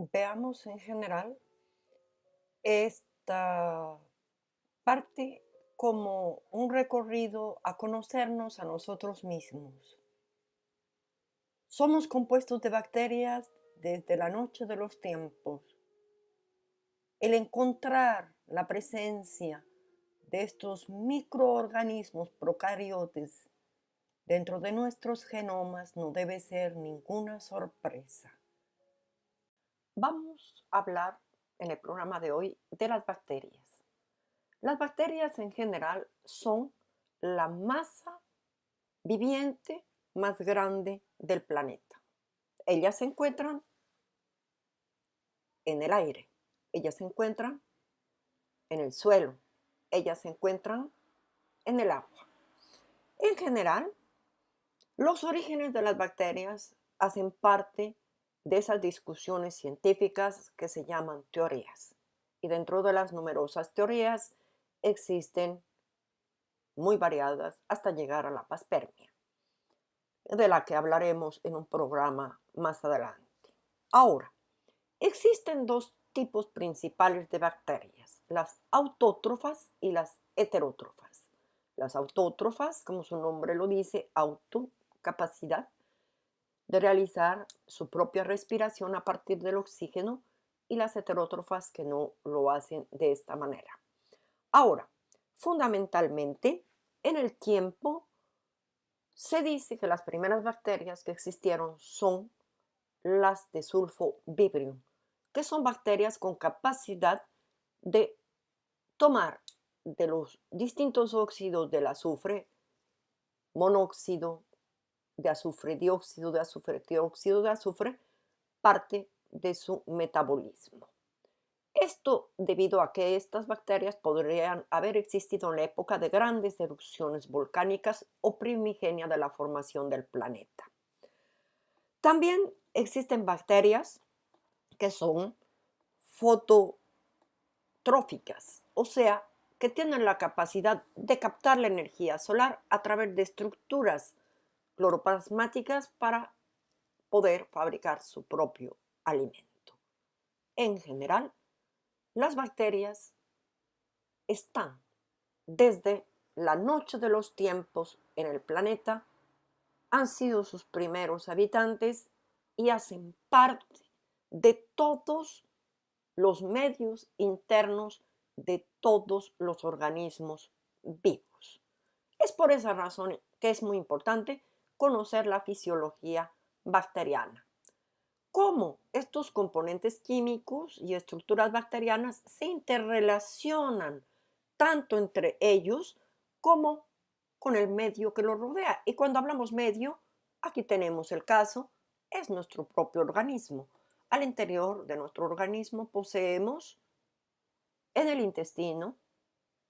Veamos en general esta parte como un recorrido a conocernos a nosotros mismos. Somos compuestos de bacterias desde la noche de los tiempos. El encontrar la presencia de estos microorganismos procariotes dentro de nuestros genomas no debe ser ninguna sorpresa. Vamos a hablar en el programa de hoy de las bacterias. Las bacterias en general son la masa viviente más grande del planeta. Ellas se encuentran en el aire, ellas se encuentran en el suelo, ellas se encuentran en el agua. En general, los orígenes de las bacterias hacen parte de esas discusiones científicas que se llaman teorías. Y dentro de las numerosas teorías existen muy variadas hasta llegar a la panspermia, de la que hablaremos en un programa más adelante. Ahora, existen dos tipos principales de bacterias, las autótrofas y las heterótrofas. Las autótrofas, como su nombre lo dice, autocapacidad de realizar su propia respiración a partir del oxígeno, y las heterótrofas que no lo hacen de esta manera. Ahora, fundamentalmente, en el tiempo se dice que las primeras bacterias que existieron son las de sulfovibrio, que son bacterias con capacidad de tomar de los distintos óxidos del azufre, monóxido de azufre, dióxido de azufre, parte de su metabolismo. Esto debido a que estas bacterias podrían haber existido en la época de grandes erupciones volcánicas o primigenia de la formación del planeta. También existen bacterias que son fototróficas, o sea, que tienen la capacidad de captar la energía solar a través de estructuras cloroplasmáticas para poder fabricar su propio alimento. En general, las bacterias están desde la noche de los tiempos en el planeta, han sido sus primeros habitantes y hacen parte de todos los medios internos de todos los organismos vivos. Es por esa razón que es muy importante conocer la fisiología bacteriana. Cómo estos componentes químicos y estructuras bacterianas se interrelacionan tanto entre ellos como con el medio que los rodea. Y cuando hablamos medio, aquí tenemos el caso, es nuestro propio organismo. Al interior de nuestro organismo poseemos en el intestino,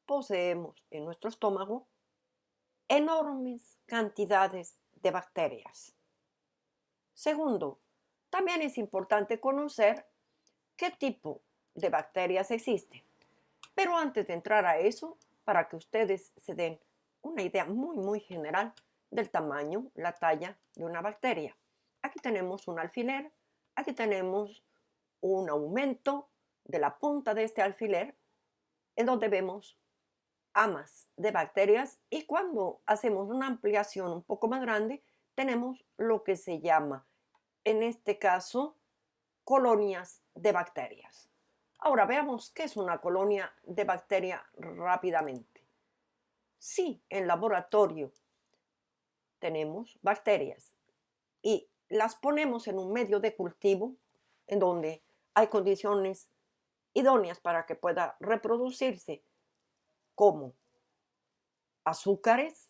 poseemos en nuestro estómago enormes cantidades de bacterias. Segundo, también es importante conocer qué tipo de bacterias existen. Pero antes de entrar a eso, para que ustedes se den una idea muy general del tamaño, la talla de una bacteria. Aquí tenemos un alfiler, aquí tenemos un aumento de la punta de este alfiler, en donde vemos amas de bacterias, y cuando hacemos una ampliación un poco más grande, tenemos lo que se llama, en este caso, colonias de bacterias. Ahora veamos qué es una colonia de bacteria rápidamente. Si en laboratorio tenemos bacterias y las ponemos en un medio de cultivo en donde hay condiciones idóneas para que pueda reproducirse, como azúcares,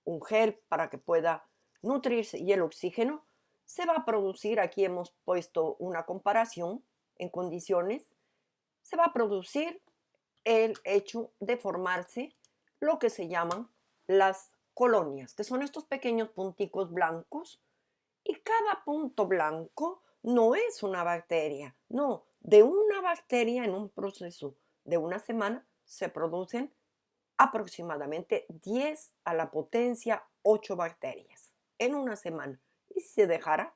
un gel para que pueda nutrirse y el oxígeno, se va a producir, aquí hemos puesto una comparación en condiciones, se va a producir el hecho de formarse lo que se llaman las colonias, que son estos pequeños punticos blancos, y cada punto blanco no es una bacteria, no, de una bacteria en un proceso de una semana se producen aproximadamente 10 a la potencia 8 bacterias en una semana. Y si se dejara,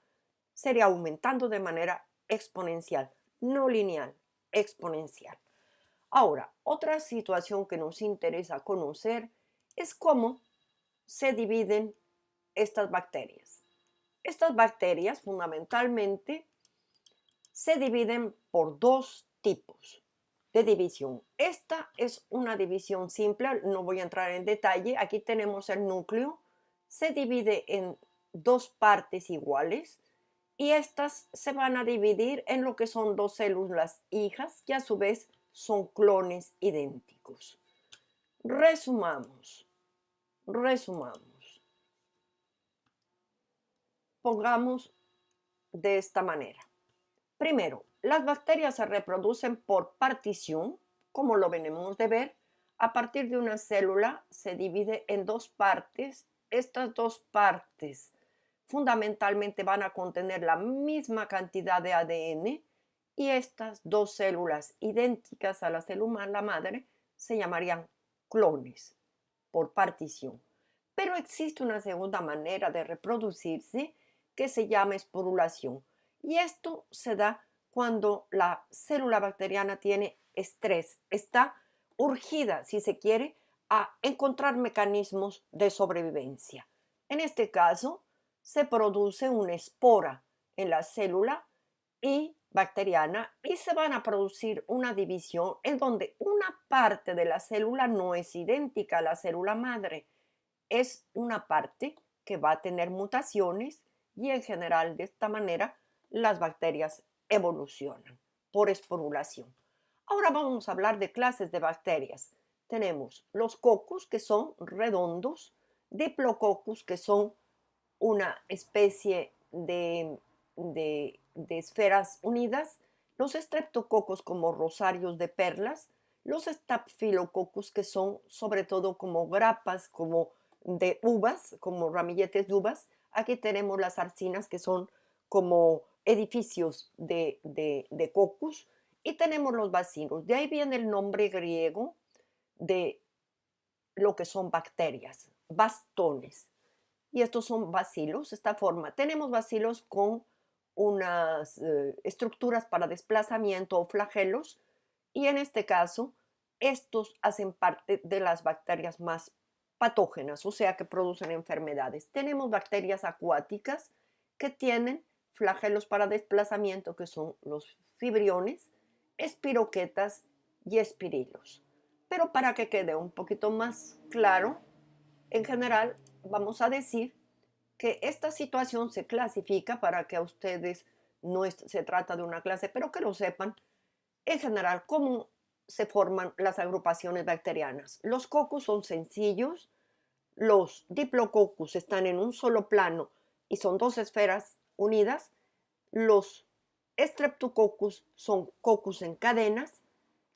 sería aumentando de manera exponencial, no lineal, exponencial. Ahora, otra situación que nos interesa conocer es cómo se dividen estas bacterias. Estas bacterias fundamentalmente se dividen por dos tipos de división. Esta es una división simple, no voy a entrar en detalle. Aquí tenemos el núcleo, se divide en dos partes iguales y estas se van a dividir en lo que son dos células hijas que a su vez son clones idénticos. Resumamos. Pongamos de esta manera. Primero, las bacterias se reproducen por partición, como lo venimos de ver. A partir de una célula se divide en dos partes. Estas dos partes fundamentalmente van a contener la misma cantidad de ADN y estas dos células idénticas a la célula la madre se llamarían clones por partición. Pero existe una segunda manera de reproducirse que se llama esporulación. Y esto se da cuando la célula bacteriana tiene estrés, está urgida, si se quiere, a encontrar mecanismos de sobrevivencia. En este caso, se produce una espora en la célula y bacteriana y se van a producir una división en donde una parte de la célula no es idéntica a la célula madre. Es una parte que va a tener mutaciones y en general de esta manera las bacterias evolucionan por esporulación. Ahora vamos a hablar de clases de bacterias. Tenemos los coccus que son redondos, diplococcus que son una especie de esferas unidas, los streptococos como rosarios de perlas, los staphylococcus que son sobre todo como grapas, como de uvas, como ramilletes de uvas. Aquí tenemos las arcinas que son como edificios de coccus y tenemos los bacilos. De ahí viene el nombre griego de lo que son bacterias, bastones. Y estos son bacilos, esta forma. Tenemos bacilos con unas estructuras para desplazamiento o flagelos y en este caso estos hacen parte de las bacterias más patógenas, o sea que producen enfermedades. Tenemos bacterias acuáticas que tienen flagelos para desplazamiento que son los fibriones, espiroquetas y espirilos. Pero para que quede un poquito más claro, en general vamos a decir que esta situación se clasifica para que a ustedes no se trata de una clase, pero que lo sepan en general cómo se forman las agrupaciones bacterianas. Los coccus son sencillos, los diplococcus están en un solo plano y son dos esferas unidas, los streptococcus son coccus en cadenas.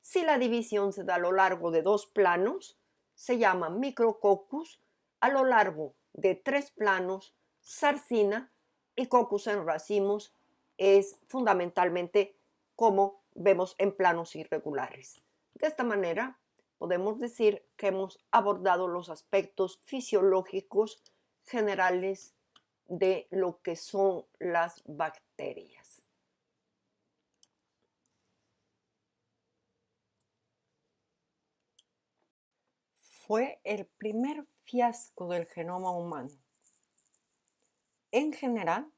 Si la división se da a lo largo de dos planos, se llama micrococcus, a lo largo de tres planos, sarcina, y coccus en racimos es fundamentalmente como vemos en planos irregulares. De esta manera, podemos decir que hemos abordado los aspectos fisiológicos generales de lo que son las bacterias. Fue el primer fiasco del genoma humano. En general,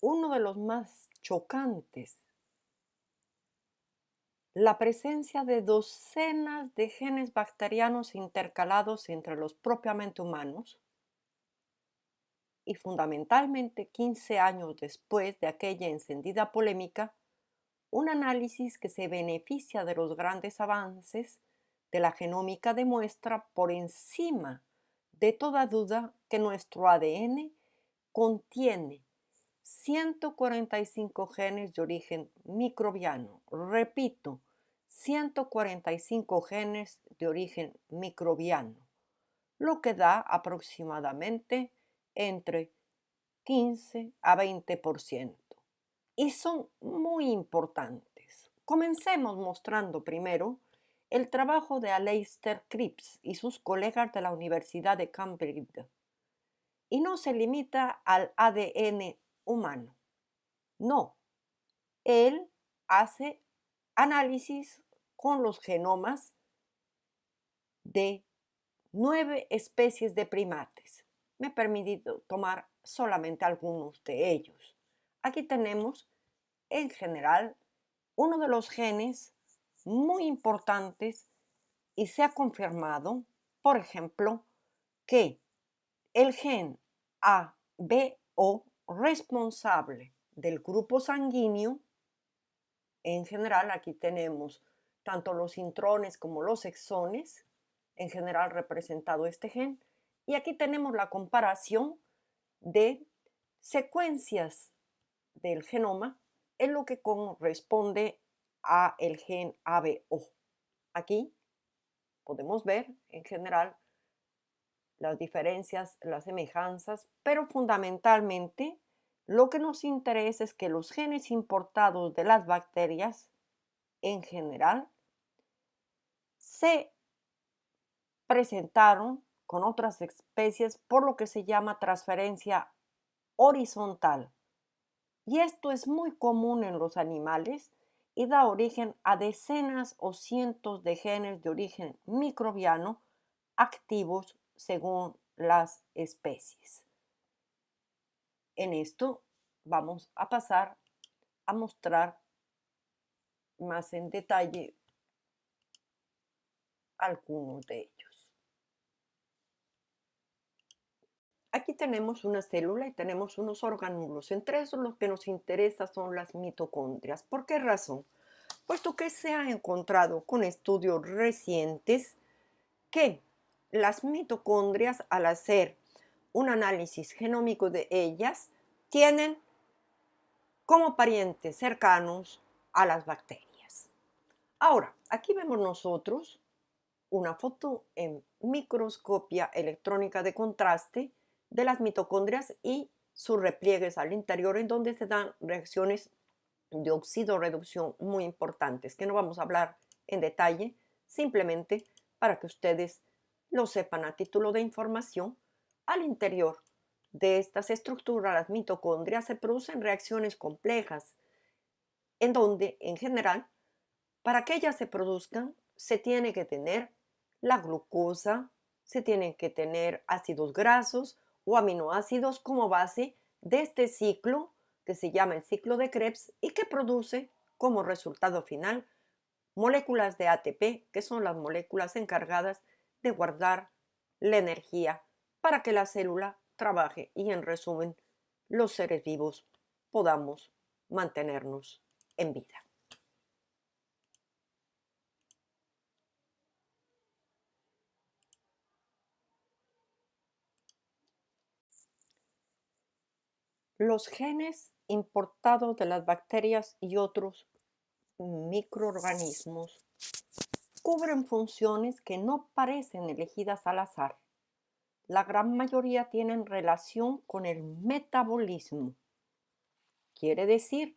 uno de los más chocantes, la presencia de docenas de genes bacterianos intercalados entre los propiamente humanos y fundamentalmente 15 años después de aquella encendida polémica, un análisis que se beneficia de los grandes avances de la genómica demuestra por encima de toda duda que nuestro ADN contiene 145 genes de origen microbiano. Repito, 145 genes de origen microbiano, lo que da aproximadamente entre 15 a 20%. Y son muy importantes. Comencemos mostrando primero el trabajo de Aleister Cripps y sus colegas de la Universidad de Cambridge. Y no se limita al ADN humano. No, él hace análisis con los genomas de 9 especies de primates. Me he permitido tomar solamente algunos de ellos. Aquí tenemos, en general, uno de los genes muy importantes y se ha confirmado, por ejemplo, que el gen ABO responsable del grupo sanguíneo, en general aquí tenemos tanto los intrones como los exones, en general representado este gen, y aquí tenemos la comparación de secuencias del genoma en lo que corresponde a el gen ABO. Aquí podemos ver en general las diferencias, las semejanzas, pero fundamentalmente lo que nos interesa es que los genes importados de las bacterias en general se presentaron con otras especies por lo que se llama transferencia horizontal. Y esto es muy común en los animales y da origen a decenas o cientos de genes de origen microbiano activos según las especies. En esto vamos a pasar a mostrar más en detalle algunos de ellos. Aquí tenemos una célula y tenemos unos organulos. Entre esos los que nos interesa son las mitocondrias. ¿Por qué razón? Puesto que se ha encontrado con estudios recientes que las mitocondrias, al hacer un análisis genómico de ellas, tienen como parientes cercanos a las bacterias. Ahora, aquí vemos nosotros una foto en microscopía electrónica de contraste de las mitocondrias y sus repliegues al interior, en donde se dan reacciones de oxidorreducción muy importantes, que no vamos a hablar en detalle, simplemente para que ustedes lo sepan a título de información. Al interior de estas estructuras, las mitocondrias, se producen reacciones complejas, en donde, en general, para que ellas se produzcan, se tiene que tener la glucosa, se tienen que tener ácidos grasos o aminoácidos como base de este ciclo que se llama el ciclo de Krebs y que produce como resultado final moléculas de ATP, que son las moléculas encargadas de guardar la energía para que la célula trabaje y, en resumen, los seres vivos podamos mantenernos en vida. Los genes importados de las bacterias y otros microorganismos cubren funciones que no parecen elegidas al azar. La gran mayoría tienen relación con el metabolismo, quiere decir,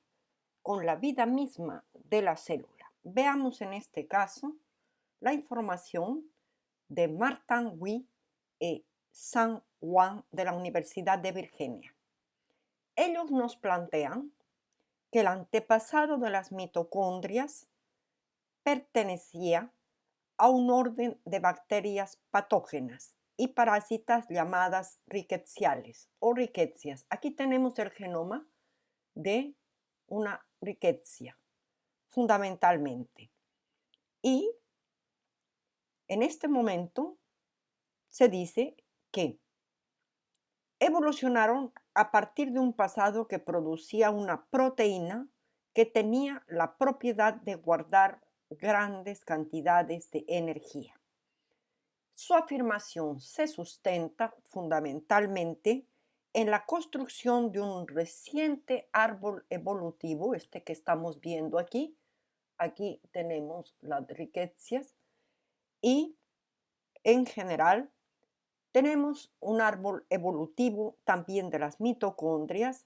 con la vida misma de la célula. Veamos en este caso la información de Martin Wi y San Juan de la Universidad de Virginia. Ellos nos plantean que el antepasado de las mitocondrias pertenecía a un orden de bacterias patógenas y parásitas llamadas rickettsiales o rickettsias. Aquí tenemos el genoma de una rickettsia, fundamentalmente. Y en este momento se dice que evolucionaron a partir de un pasado que producía una proteína que tenía la propiedad de guardar grandes cantidades de energía. Su afirmación se sustenta fundamentalmente en la construcción de un reciente árbol evolutivo, este que estamos viendo aquí. Aquí tenemos las rickettsias y en general tenemos un árbol evolutivo también de las mitocondrias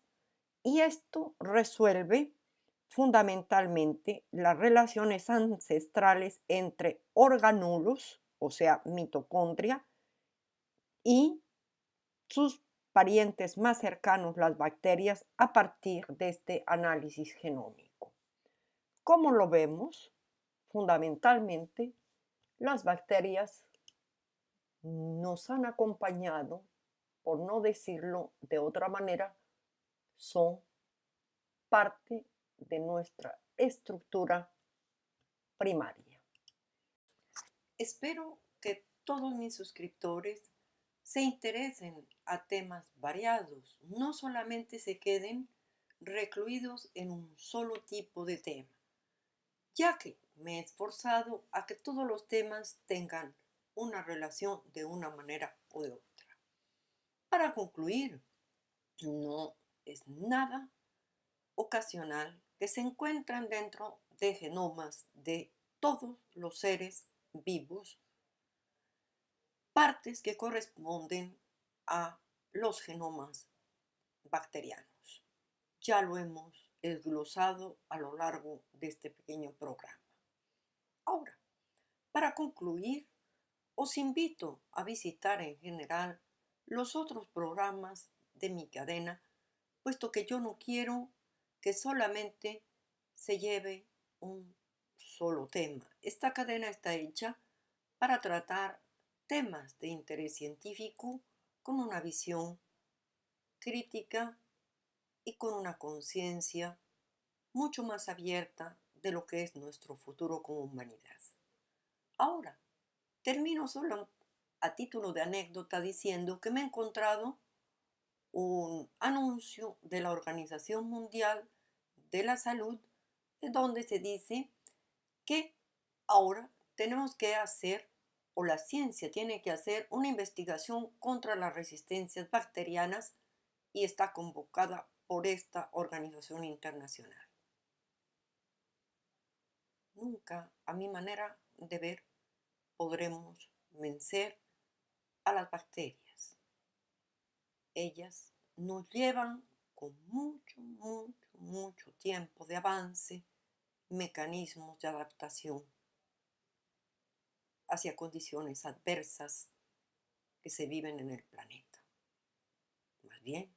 y esto resuelve fundamentalmente las relaciones ancestrales entre organulos, o sea, mitocondria, y sus parientes más cercanos, las bacterias, a partir de este análisis genómico. Como lo vemos, fundamentalmente, las bacterias nos han acompañado, por no decirlo de otra manera, son parte de nuestra estructura primaria. Espero que todos mis suscriptores se interesen a temas variados, no solamente se queden recluidos en un solo tipo de tema, ya que me he esforzado a que todos los temas tengan una relación de una manera o de otra. Para concluir, no es nada ocasional que se encuentran dentro de genomas de todos los seres vivos, partes que corresponden a los genomas bacterianos. Ya lo hemos desglosado a lo largo de este pequeño programa. Ahora, para concluir, os invito a visitar en general los otros programas de mi cadena, puesto que yo no quiero que solamente se lleve un solo tema. Esta cadena está hecha para tratar temas de interés científico con una visión crítica y con una conciencia mucho más abierta de lo que es nuestro futuro como humanidad. Ahora, termino solo a título de anécdota diciendo que me he encontrado un anuncio de la Organización Mundial de la Salud en donde se dice que ahora tenemos que hacer, o la ciencia tiene que hacer, una investigación contra las resistencias bacterianas y está convocada por esta organización internacional. Nunca, a mi manera de ver, podremos vencer a las bacterias. Ellas nos llevan con mucho tiempo de avance, mecanismos de adaptación hacia condiciones adversas que se viven en el planeta. Más bien,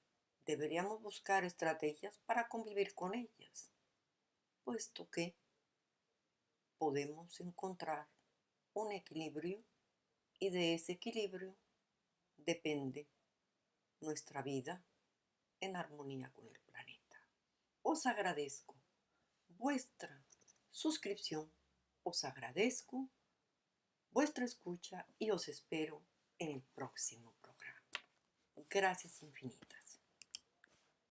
deberíamos buscar estrategias para convivir con ellas, puesto que podemos encontrar un equilibrio y de ese equilibrio depende nuestra vida en armonía con el planeta. Os agradezco vuestra suscripción, os agradezco vuestra escucha y os espero en el próximo programa. Gracias infinitas.